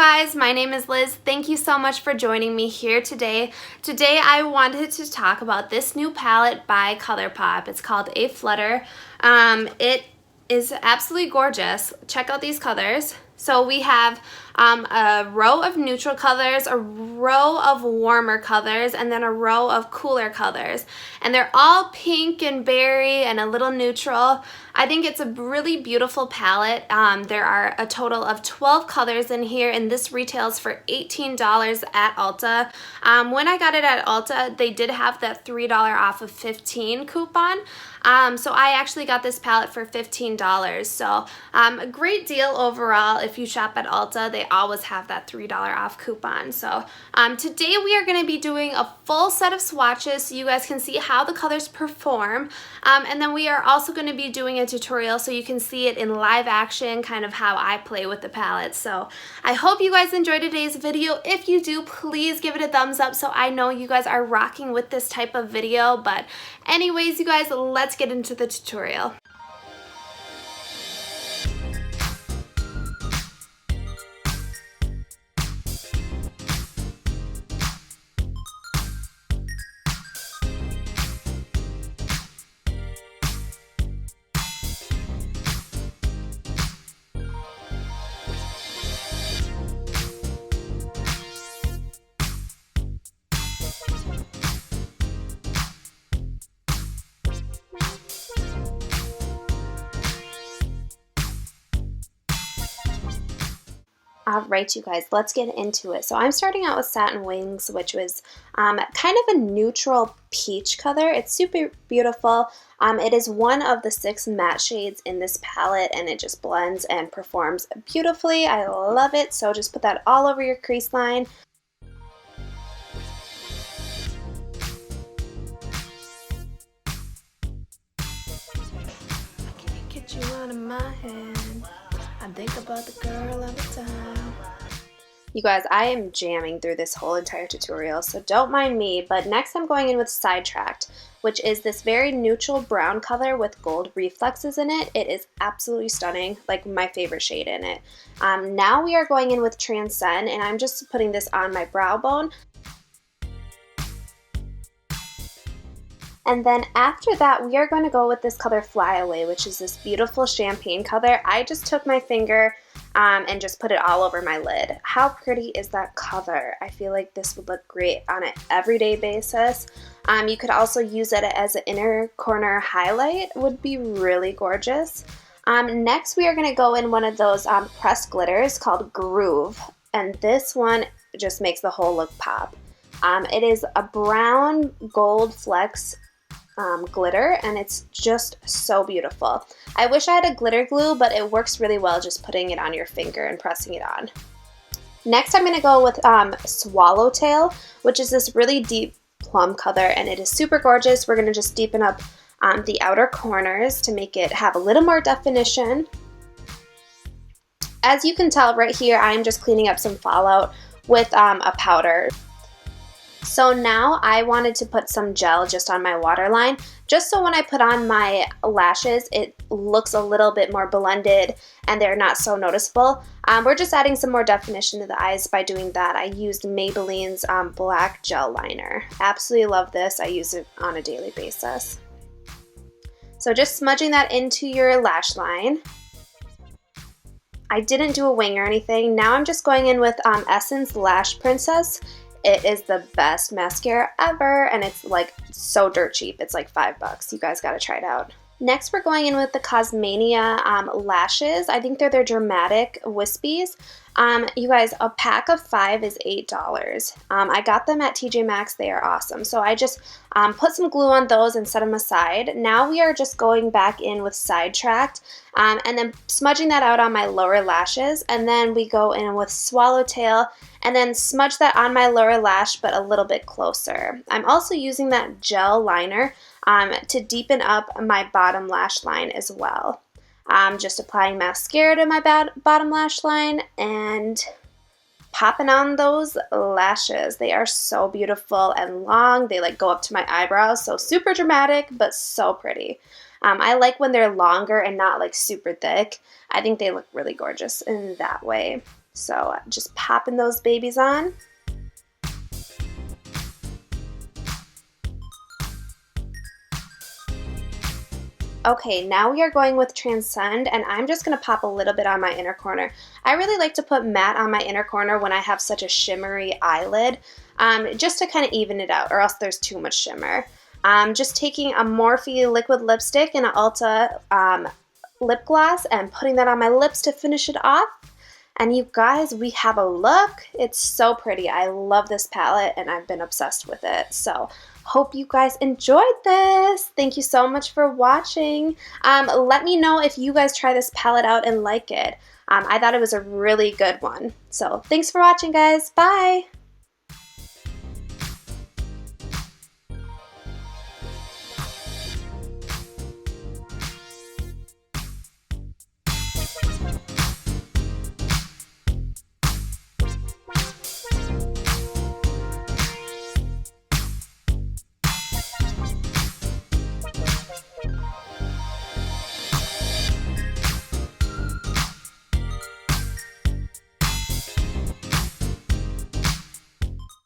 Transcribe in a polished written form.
guys, my name is Liz. Thank you so much for joining me here today. Today I wanted to talk about this new palette by Colourpop. It's called A Flutter. It is absolutely gorgeous. Check out these colors. So we have a row of neutral colors, a row of warmer colors, and then a row of cooler colors. And they're all pink and berry and a little neutral. I think it's a really beautiful palette. There are a total of 12 colors in here, and this retails for $18 at Ulta. When I got it at Ulta, they did have that $3 off of 15 coupon. So I actually got this palette for $15. So a great deal overall. If you shop at Ulta, they always have that $3 off coupon. So today we are going to be doing a full set of swatches so you guys can see how the colors perform. And then we are also going to be doing a tutorial so you can see it in live action, kind of how I play with the palette. So I hope you guys enjoyed today's video. If you do, please give it a thumbs up so I know you guys are rocking with this type of video. But anyways, you guys, let's get into the tutorial. Alright, you guys, let's get into it. So I'm starting out with Satin Wings, which was kind of a neutral peach color. It's super beautiful. It is one of the 6 matte shades in this palette, and it just blends and performs beautifully. I love it. So just put that all over your crease line. Can't get you out of my head. I think about the girl all the time. You guys, I am jamming through this whole entire tutorial, so don't mind me, but next I'm going in with Sidetracked, which is this very neutral brown color with gold reflexes in it. It is absolutely stunning, like my favorite shade in it. Now we are going in with Transcend, and I'm just putting this on my brow bone. And then after that, we are going to go with this color Fly Away, which is this beautiful champagne color. I just took my finger and just put it all over my lid. How pretty is that color? I feel like this would look great on an everyday basis. You could also use it as an inner corner highlight. Would be really gorgeous. Next, we are going to go in one of those pressed glitters called Groove. And this one just makes the whole look pop. It is a brown gold flecks glitter, and it's just so beautiful. I wish I had a glitter glue, but it works really well just putting it on your finger and pressing it on. Next, I'm going to go with Swallowtail, which is this really deep plum color, and it is super gorgeous. We're going to just deepen up the outer corners to make it have a little more definition. As you can tell right here, I'm just cleaning up some fallout with a powder. So now I wanted to put some gel just on my waterline, just so when I put on my lashes, it looks a little bit more blended and they're not so noticeable. We're just adding some more definition to the eyes by doing that. I used Maybelline's black gel liner. Absolutely love this. I use it on a daily basis. So just smudging that into your lash line. I didn't do a wing or anything. Now I'm just going in with Essence Lash Princess. It is the best mascara ever, and it's like so dirt cheap. It's like $5. You guys gotta try it out. Next, we're going in with the Cosmania lashes. I think they're their dramatic wispies. You guys, a pack of 5 is $8. I got them at TJ Maxx. They are awesome. So I just put some glue on those and set them aside. Now we are just going back in with Sidetracked and then smudging that out on my lower lashes. And then we go in with Swallowtail and then smudge that on my lower lash, but a little bit closer. I'm also using that gel liner to deepen up my bottom lash line as well. Just applying mascara to my bottom lash line and popping on those lashes. They are so beautiful and long. They like go up to my eyebrows, so super dramatic, but so pretty. I like when they're longer and not like super thick. I think they look really gorgeous in that way. So just popping those babies on. Okay, now we are going with Transcend, and I'm just going to pop a little bit on my inner corner. I really like to put matte on my inner corner when I have such a shimmery eyelid, just to kind of even it out, or else there's too much shimmer. Just taking a Morphe liquid lipstick and an Ulta lip gloss and putting that on my lips to finish it off. And you guys, we have a look. It's so pretty. I love this palette, and I've been obsessed with it. So hope you guys enjoyed this. Thank you so much for watching. Let me know if you guys try this palette out and like it. I thought it was a really good one. So thanks for watching, guys. Bye.